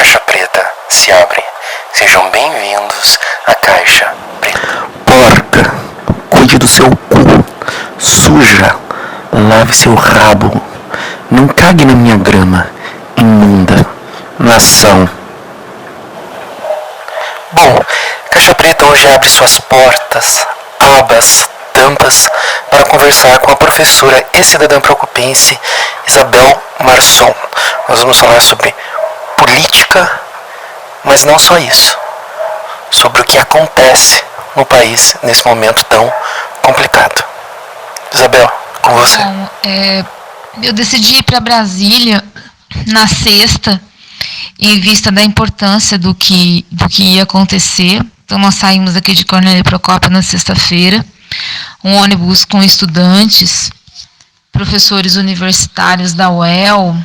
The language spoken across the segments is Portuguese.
Caixa Preta se abre. Sejam bem-vindos à Caixa Preta. Porca, cuide do seu cu. Suja, lave seu rabo. Não cague na minha grama, imunda. Nação. Bom, Caixa Preta hoje abre suas portas, abas, tampas para conversar com a professora e cidadã preocupense Isabel Marçom. Nós vamos falar sobre política, mas não só isso, sobre o que acontece no país nesse momento tão complicado. Isabel, com você. Bom, eu decidi ir para Brasília na sexta, em vista da importância do que ia acontecer. Então nós saímos aqui de Cornélio Procópio na sexta-feira, um ônibus com estudantes, professores universitários da UEL,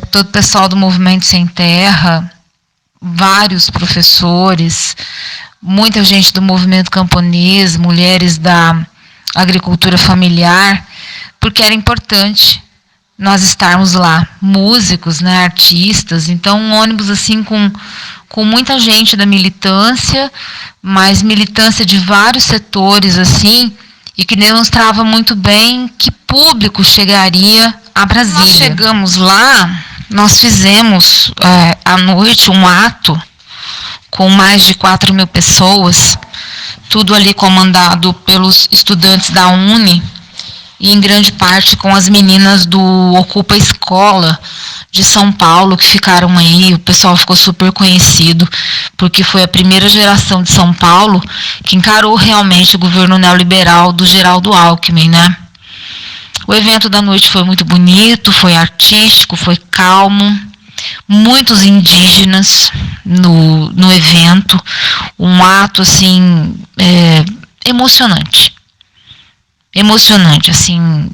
todo o pessoal do Movimento Sem Terra, vários professores, muita gente do movimento camponês, mulheres da agricultura familiar, porque era importante nós estarmos lá, músicos, né, artistas. Então um ônibus assim com muita gente da militância, mas militância de vários setores assim, e que demonstrava muito bem que público chegaria a Brasília. Nós chegamos lá, nós fizemos à noite um ato com mais de 4.000 pessoas, tudo ali comandado pelos estudantes da UNE, e em grande parte com as meninas do Ocupa Escola de São Paulo, que ficaram aí. O pessoal ficou super conhecido, porque foi a primeira geração de São Paulo que encarou realmente o governo neoliberal do Geraldo Alckmin, né? O evento da noite foi muito bonito, foi artístico, foi calmo, muitos indígenas no evento, um ato assim emocionante, assim,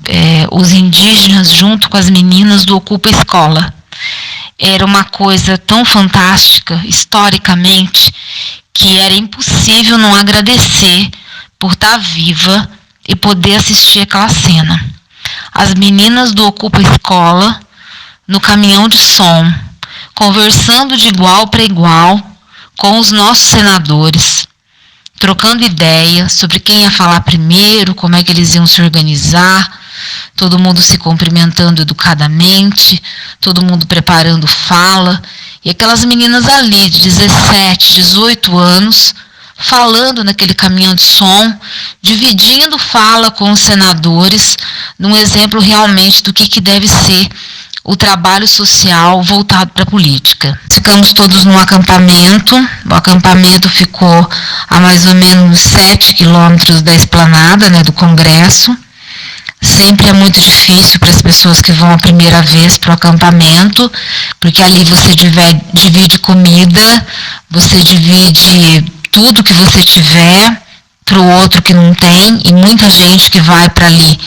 os indígenas junto com as meninas do Ocupa Escola. Era uma coisa tão fantástica, historicamente, que era impossível não agradecer por estar viva e poder assistir aquela cena. As meninas do Ocupa Escola, no caminhão de som, conversando de igual para igual com os nossos senadores, trocando ideias sobre quem ia falar primeiro, como é que eles iam se organizar, todo mundo se cumprimentando educadamente, todo mundo preparando fala, e aquelas meninas ali de 17, 18 anos, falando naquele caminhão de som, dividindo fala com os senadores, num exemplo realmente do que deve ser o trabalho social voltado para a política. Ficamos todos num acampamento. O acampamento ficou a mais ou menos 7 quilômetros da esplanada, né, do Congresso. Sempre é muito difícil para as pessoas que vão a primeira vez para o acampamento, porque ali você divide comida, você divide tudo que você tiver para o outro que não tem, e muita gente que vai para ali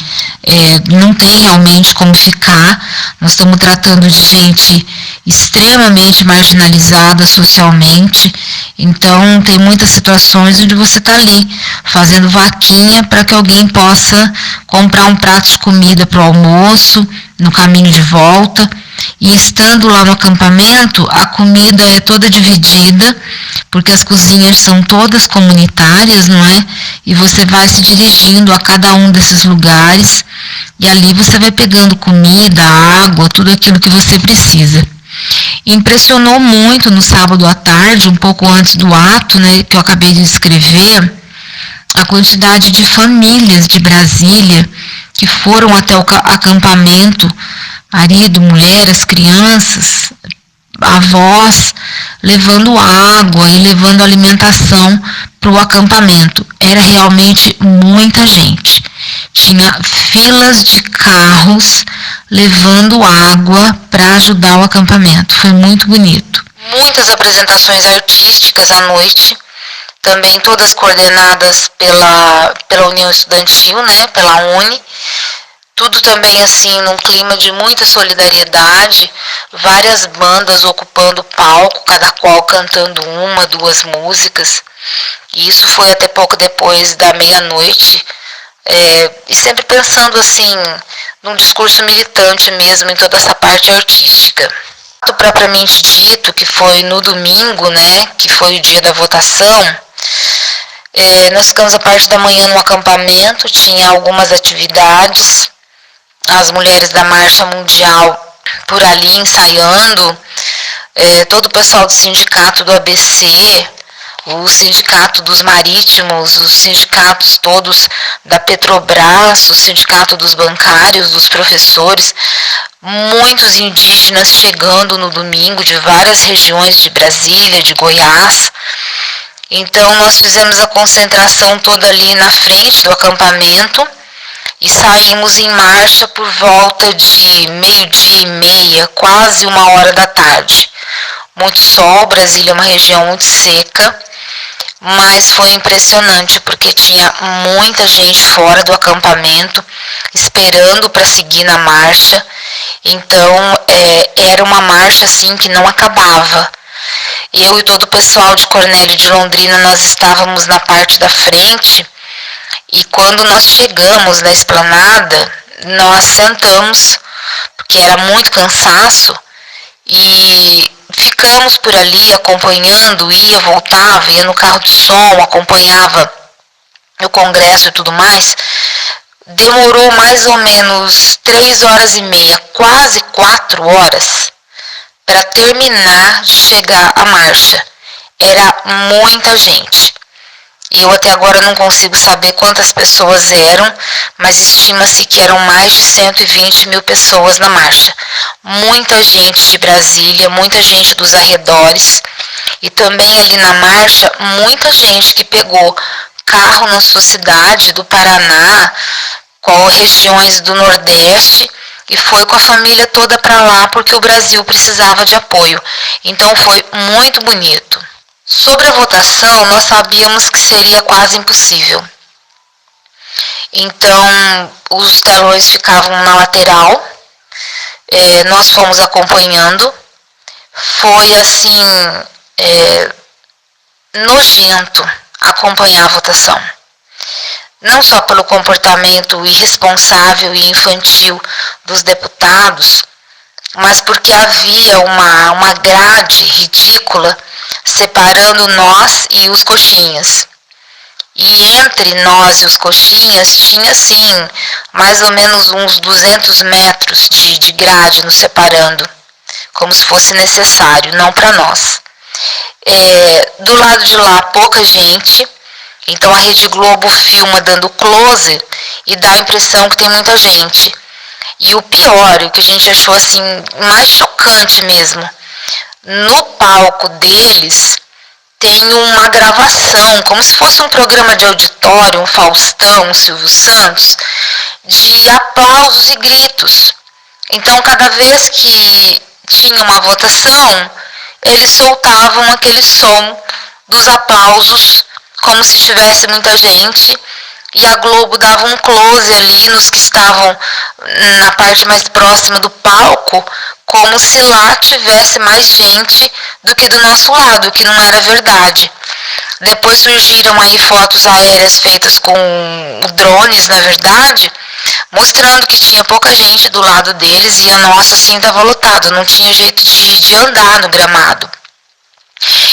não tem realmente como ficar. Nós estamos tratando de gente extremamente marginalizada socialmente, então tem muitas situações onde você está ali fazendo vaquinha para que alguém possa comprar um prato de comida para o almoço, no caminho de volta. E estando lá no acampamento, a comida é toda dividida, porque as cozinhas são todas comunitárias, não é? E você vai se dirigindo a cada um desses lugares, e ali você vai pegando comida, água, tudo aquilo que você precisa. Impressionou muito no sábado à tarde, um pouco antes do ato, né, que eu acabei de descrever, a quantidade de famílias de Brasília que foram até o acampamento, marido, mulher, as crianças, avós, levando água e levando alimentação para o acampamento. Era realmente muita gente. Tinha filas de carros levando água para ajudar o acampamento. Foi muito bonito. Muitas apresentações artísticas à noite, também todas coordenadas pela União Estudantil, né, pela UNE. Tudo também assim num clima de muita solidariedade, várias bandas ocupando o palco, cada qual cantando uma, duas músicas. E isso foi até pouco depois da meia-noite, e sempre pensando assim num discurso militante mesmo em toda essa parte artística. Propriamente dito, que foi no domingo, né, que foi o dia da votação, nós ficamos a parte da manhã no acampamento, tinha algumas atividades, as mulheres da Marcha Mundial por ali ensaiando, todo o pessoal do sindicato do ABC, o sindicato dos marítimos, os sindicatos todos da Petrobras, o sindicato dos bancários, dos professores, muitos indígenas chegando no domingo de várias regiões de Brasília, de Goiás. Então nós fizemos a concentração toda ali na frente do acampamento e saímos em marcha por volta de 12:30, quase 1h da tarde. Muito sol, Brasília é uma região muito seca, mas foi impressionante porque tinha muita gente fora do acampamento esperando para seguir na marcha. Então era uma marcha assim que não acabava. Eu e todo o pessoal de Cornélio de Londrina, nós estávamos na parte da frente, e quando nós chegamos na esplanada, nós sentamos, porque era muito cansaço, e ficamos por ali acompanhando, ia, voltava, ia no carro de som, acompanhava o congresso e tudo mais. Demorou mais ou menos 3h30, quase 4 horas, para terminar de chegar a marcha. Era muita gente. Eu até agora não consigo saber quantas pessoas eram, mas estima-se que eram mais de 120 mil pessoas na marcha. Muita gente de Brasília, muita gente dos arredores, e também ali na marcha, muita gente que pegou carro na sua cidade, do Paraná, com regiões do Nordeste, e foi com a família toda para lá porque o Brasil precisava de apoio. Então foi muito bonito. Sobre a votação, nós sabíamos que seria quase impossível. Então, os telões ficavam na lateral, nós fomos acompanhando. Foi assim, nojento acompanhar a votação. Não só pelo comportamento irresponsável e infantil dos deputados, mas porque havia uma grade ridícula separando nós e os coxinhas. E entre nós e os coxinhas tinha, assim, mais ou menos uns 200 metros de grade nos separando, como se fosse necessário, não para nós. Do lado de lá, pouca gente. Então a Rede Globo filma dando close e dá a impressão que tem muita gente. E o pior, o que a gente achou assim mais chocante mesmo, no palco deles tem uma gravação, como se fosse um programa de auditório, um Faustão, um Silvio Santos, de aplausos e gritos. Então cada vez que tinha uma votação, eles soltavam aquele som dos aplausos, como se tivesse muita gente, e a Globo dava um close ali nos que estavam na parte mais próxima do palco, como se lá tivesse mais gente do que do nosso lado, o que não era verdade. Depois surgiram aí fotos aéreas feitas com drones, na verdade, mostrando que tinha pouca gente do lado deles, e a nossa sim estava lotada, não tinha jeito de andar no gramado.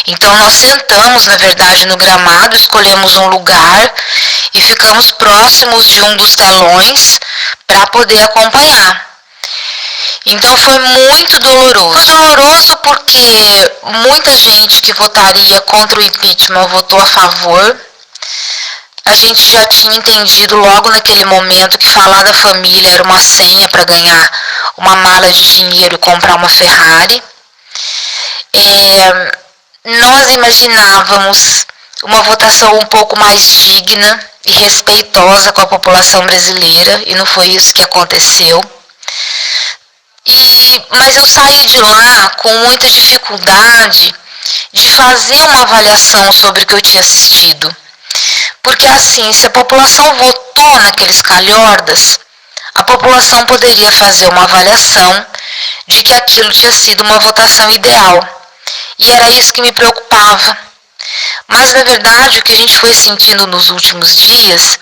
Então nós sentamos, na verdade, no gramado, escolhemos um lugar e ficamos próximos de um dos telões para poder acompanhar. Então foi muito doloroso. Foi doloroso porque muita gente que votaria contra o impeachment votou a favor. A gente já tinha entendido logo naquele momento que falar da família era uma senha para ganhar uma mala de dinheiro e comprar uma Ferrari. Nós imaginávamos uma votação um pouco mais digna e respeitosa com a população brasileira, e não foi isso que aconteceu. Mas eu saí de lá com muita dificuldade de fazer uma avaliação sobre o que eu tinha assistido. Porque assim, se a população votou naqueles calhordas, a população poderia fazer uma avaliação de que aquilo tinha sido uma votação ideal. E era isso que me preocupava. Mas, na verdade, o que a gente foi sentindo nos últimos dias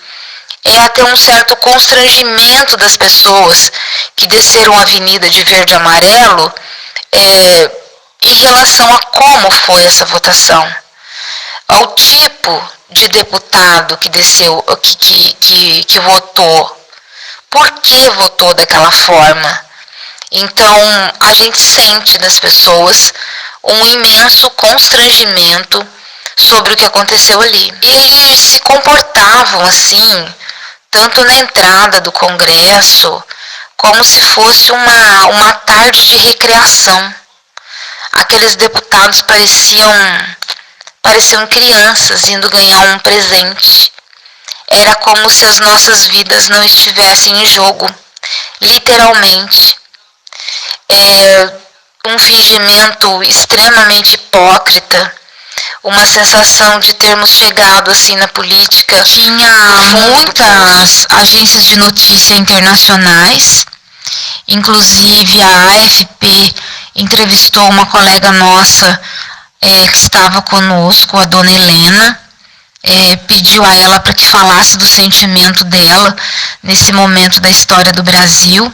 é até um certo constrangimento das pessoas que desceram a avenida de verde e amarelo, em relação a como foi essa votação, ao tipo de deputado que desceu, que votou, por que votou daquela forma. Então, a gente sente das pessoas um imenso constrangimento sobre o que aconteceu ali. E eles se comportavam assim, tanto na entrada do Congresso, como se fosse uma tarde de recreação. Aqueles deputados pareciam crianças indo ganhar um presente. Era como se as nossas vidas não estivessem em jogo, literalmente. Um fingimento extremamente hipócrita, uma sensação de termos chegado assim na política. Tinha muitas agências de notícia internacionais, inclusive a AFP entrevistou uma colega nossa que estava conosco, a dona Helena, pediu a ela para que falasse do sentimento dela nesse momento da história do Brasil.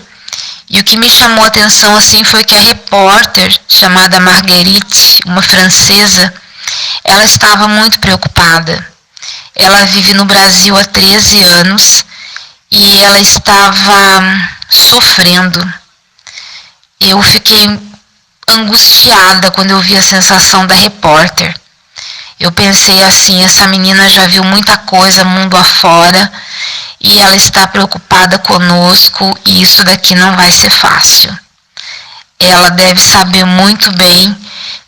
E o que me chamou a atenção assim foi que a repórter, chamada Marguerite, uma francesa, ela estava muito preocupada. Ela vive no Brasil há 13 anos e ela estava sofrendo. Eu fiquei angustiada quando eu vi a sensação da repórter. Eu pensei assim, essa menina já viu muita coisa mundo afora e ela está preocupada conosco e isso daqui não vai ser fácil. Ela deve saber muito bem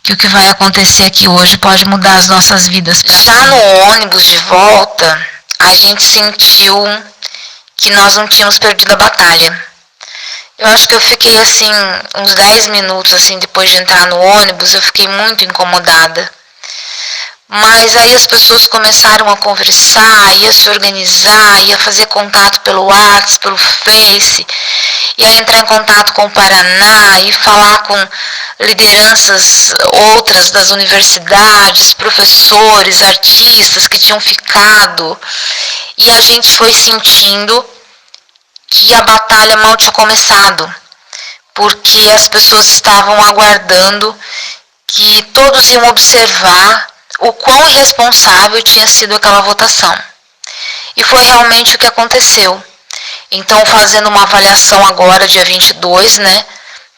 que o que vai acontecer aqui hoje pode mudar as nossas vidas. Já no ônibus de volta, a gente sentiu que nós não tínhamos perdido a batalha. Eu acho que eu fiquei assim, uns 10 minutos assim, depois de entrar no ônibus, eu fiquei muito incomodada. Mas aí as pessoas começaram a conversar, ia se organizar, ia fazer contato pelo WhatsApp, pelo Face, ia entrar em contato com o Paraná, e falar com lideranças outras das universidades, professores, artistas que tinham ficado. E a gente foi sentindo que a batalha mal tinha começado, porque as pessoas estavam aguardando que todos iam observar o quão irresponsável tinha sido aquela votação. E foi realmente o que aconteceu. Então, fazendo uma avaliação agora, dia 22, né,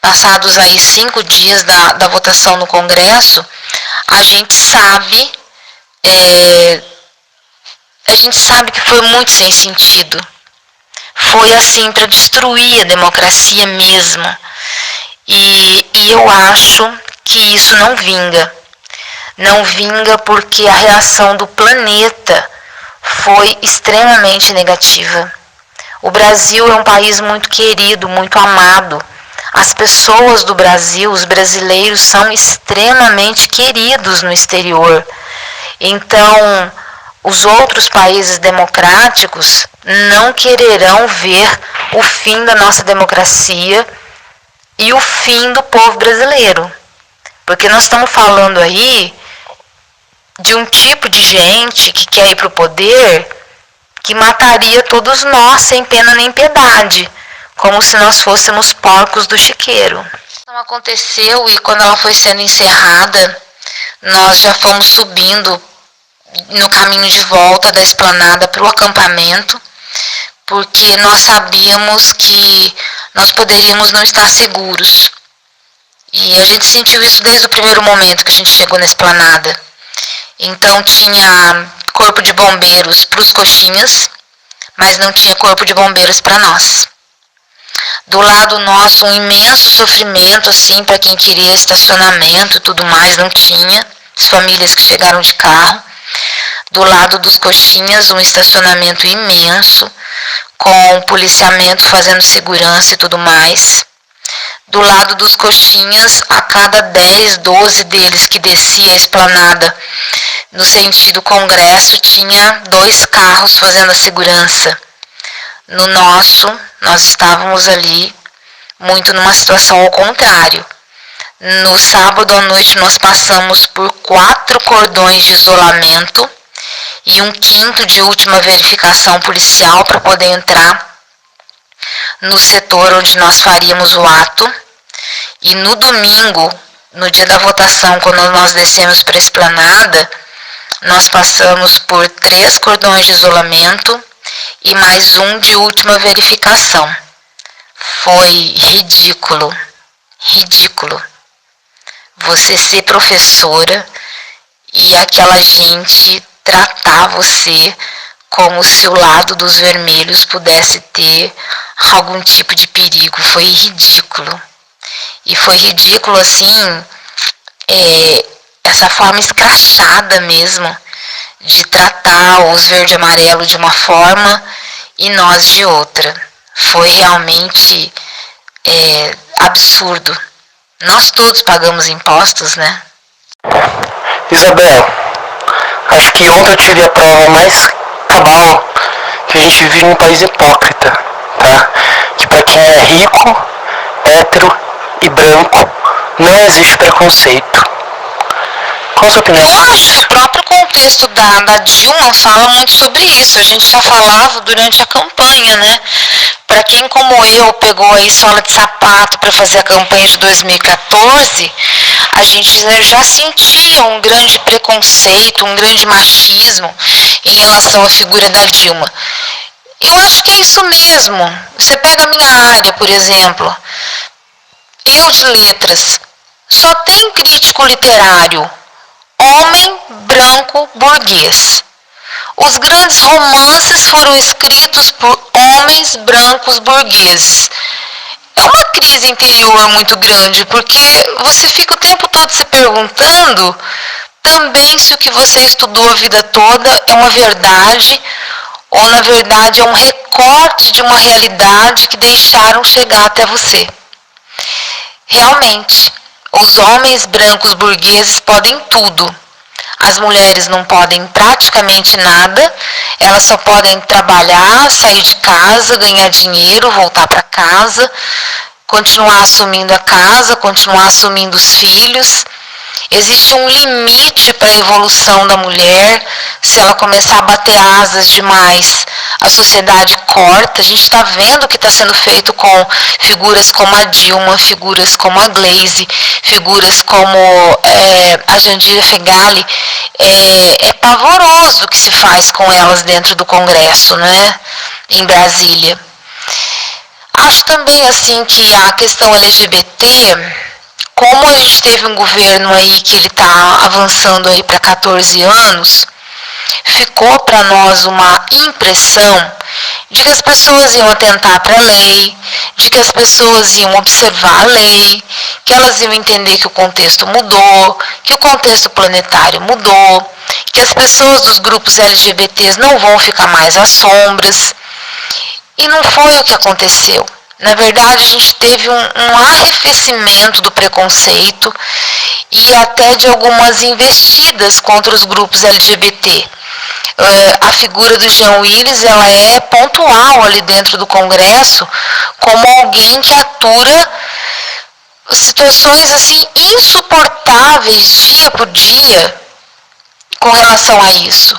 passados aí 5 dias da votação no Congresso, a gente sabe que foi muito sem sentido. Foi assim para destruir a democracia mesmo. E eu acho que isso não vinga. Não vinga porque a reação do planeta foi extremamente negativa. O Brasil é um país muito querido, muito amado. As pessoas do Brasil, os brasileiros, são extremamente queridos no exterior. Então, os outros países democráticos não quererão ver o fim da nossa democracia e o fim do povo brasileiro. Porque nós estamos falando aí de um tipo de gente que quer ir para o poder que mataria todos nós sem pena nem piedade, como se nós fôssemos porcos do chiqueiro. Então aconteceu e quando ela foi sendo encerrada, nós já fomos subindo no caminho de volta da esplanada para o acampamento, porque nós sabíamos que nós poderíamos não estar seguros. E a gente sentiu isso desde o primeiro momento que a gente chegou na esplanada. Então tinha corpo de bombeiros para os coxinhas, mas não tinha corpo de bombeiros para nós. Do lado nosso, um imenso sofrimento, assim, para quem queria estacionamento e tudo mais, não tinha. As famílias que chegaram de carro. Do lado dos coxinhas, um estacionamento imenso, com policiamento fazendo segurança e tudo mais. Do lado dos coxinhas, a cada 10, 12 deles que descia a esplanada no sentido Congresso, tinha 2 carros fazendo a segurança. No nosso, nós estávamos ali muito numa situação ao contrário. No sábado à noite nós passamos por 4 cordões de isolamento e um 5º de última verificação policial para poder entrar no setor onde nós faríamos o ato. E no domingo, no dia da votação, quando nós descemos para a esplanada, nós passamos por 3 cordões de isolamento e mais um de última verificação. Foi ridículo, ridículo. Você ser professora e aquela gente tratar você como se o lado dos vermelhos pudesse ter algum tipo de perigo. Foi ridículo. E foi ridículo, assim, essa forma escrachada mesmo de tratar os verde e amarelo de uma forma e nós de outra. Foi realmente absurdo. Nós todos pagamos impostos, né? Isabel, acho que ontem eu tive a prova mais cabal que a gente vive num país hipócrita, tá? Que pra quem é rico, hétero e branco, não existe preconceito. Qual a sua opinião? Eu acho que o próprio contexto da Dilma fala muito sobre isso. A gente já falava durante a campanha, né? Para quem como eu pegou aí sola de sapato para fazer a campanha de 2014, a gente já sentia um grande preconceito, um grande machismo em relação à figura da Dilma. Eu acho que é isso mesmo. Você pega a minha área, por exemplo, eu de letras, só tem crítico literário homem branco burguês. Os grandes romances foram escritos por homens brancos burgueses. É uma crise interior muito grande, porque você fica o tempo todo se perguntando também se o que você estudou a vida toda é uma verdade, ou na verdade é um recorte de uma realidade que deixaram chegar até você. Realmente, os homens brancos burgueses podem tudo. As mulheres não podem praticamente nada, elas só podem trabalhar, sair de casa, ganhar dinheiro, voltar para casa, continuar assumindo a casa, continuar assumindo os filhos. Existe um limite para a evolução da mulher. Se ela começar a bater asas demais, a sociedade corta. A gente está vendo o que está sendo feito com figuras como a Dilma, figuras como a Gleisi, figuras como a Jandira Fegali. É pavoroso o que se faz com elas dentro do Congresso, né? Em Brasília. Acho também assim que a questão LGBT, como a gente teve um governo aí que ele está avançando aí para 14 anos, ficou para nós uma impressão de que as pessoas iam atentar para a lei, de que as pessoas iam observar a lei, que elas iam entender que o contexto mudou, que o contexto planetário mudou, que as pessoas dos grupos LGBTs não vão ficar mais às sombras. E não foi o que aconteceu. Na verdade, a gente teve um arrefecimento do preconceito e até de algumas investidas contra os grupos LGBT. A figura do Jean Willis, ela é pontual ali dentro do Congresso como alguém que atura situações assim insuportáveis dia por dia com relação a isso.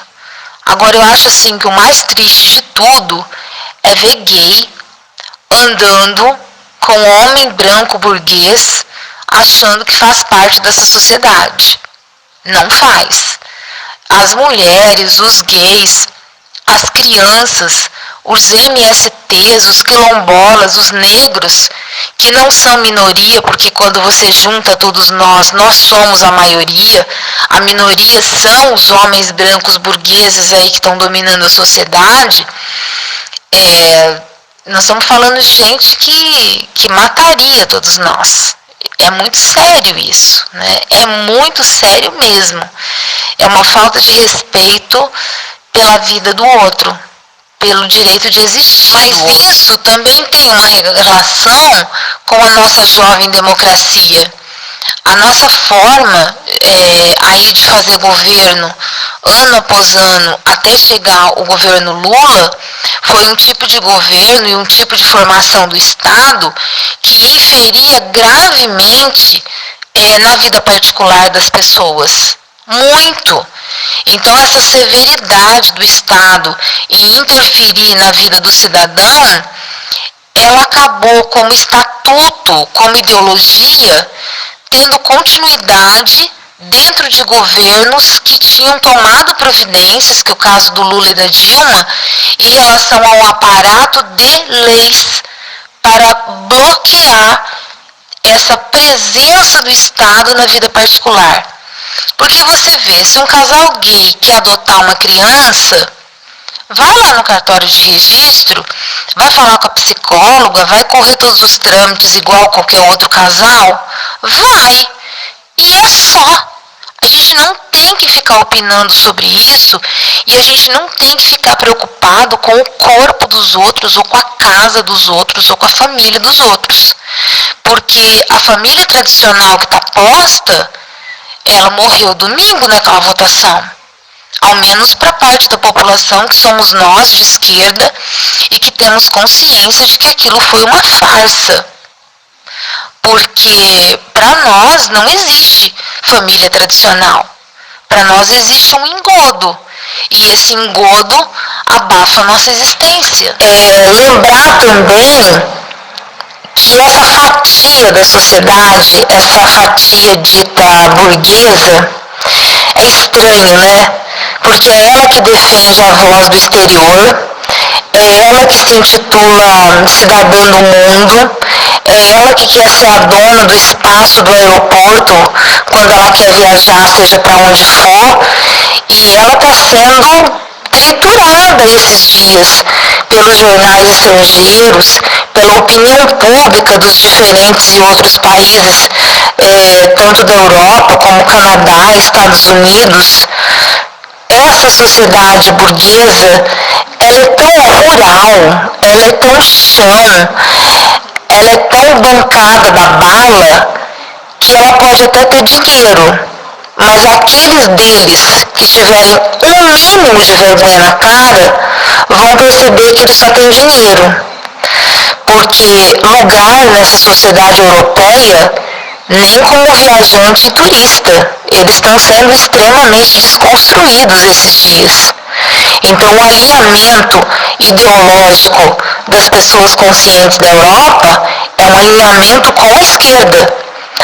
Agora, eu acho assim que o mais triste de tudo é ver gay andando com homem branco burguês, achando que faz parte dessa sociedade. Não faz. As mulheres, os gays, as crianças, os MSTs, os quilombolas, os negros, que não são minoria, porque quando você junta todos nós somos a maioria. A minoria são os homens brancos burgueses aí que estão dominando a sociedade. Nós estamos falando de gente que mataria todos nós. É muito sério isso, né? É muito sério mesmo. É uma falta de respeito pela vida do outro, pelo direito de existir. Mas isso também tem uma relação com a nossa jovem democracia. A nossa forma aí de fazer governo, ano após ano, até chegar o governo Lula, foi um tipo de governo e um tipo de formação do Estado que inferia gravemente na vida particular das pessoas. Muito. Então, essa severidade do Estado em interferir na vida do cidadão ela acabou como estatuto, como ideologia, tendo continuidade dentro de governos que tinham tomado providências, que é o caso do Lula e da Dilma, em relação ao aparato de leis para bloquear essa presença do Estado na vida particular. Porque você vê, se um casal gay quer adotar uma criança, vai lá no cartório de registro, vai falar com a psicóloga, vai correr todos os trâmites igual qualquer outro casal, vai. E é só. A gente não tem que ficar opinando sobre isso e a gente não tem que ficar preocupado com o corpo dos outros, ou com a casa dos outros, ou com a família dos outros. Porque a família tradicional que está posta, ela morreu domingo naquela votação. Ao menos para parte da população que somos nós de esquerda e que temos consciência de que aquilo foi uma farsa. Porque para nós não existe família tradicional. Para nós existe um engodo. E esse engodo abafa a nossa existência. Lembrar também que essa fatia da sociedade, essa fatia dita burguesa, é estranho, né? Porque é ela que defende a voz do exterior, é ela que se intitula cidadã do mundo, é ela que quer ser a dona do espaço do aeroporto quando ela quer viajar, seja para onde for, e ela está sendo triturada esses dias pelos jornais estrangeiros, pela opinião pública dos diferentes e outros países, tanto da Europa como Canadá, Estados Unidos. Essa sociedade burguesa, ela é tão rural, ela é tão chão, ela é tão bancada da bala, que ela pode até ter dinheiro, mas aqueles deles que tiverem um mínimo de vergonha na cara, vão perceber que eles só têm dinheiro. Porque lugar nessa sociedade europeia, nem como viajante e turista. Eles estão sendo extremamente desconstruídos esses dias. Então, o alinhamento ideológico das pessoas conscientes da Europa é um alinhamento com a esquerda.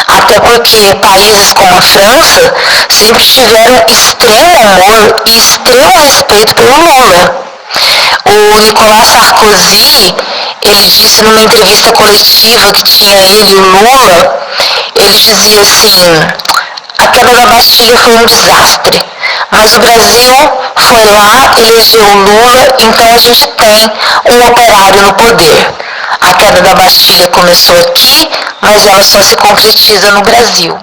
Até porque países como a França sempre tiveram extremo amor e extremo respeito pelo Lula. O Nicolas Sarkozy, ele disse numa entrevista coletiva que tinha ele e o Lula, ele dizia assim: a queda da Bastilha foi um desastre, mas o Brasil foi lá, elegeu o Lula, então a gente tem um operário no poder. A queda da Bastilha começou aqui, mas ela só se concretiza no Brasil.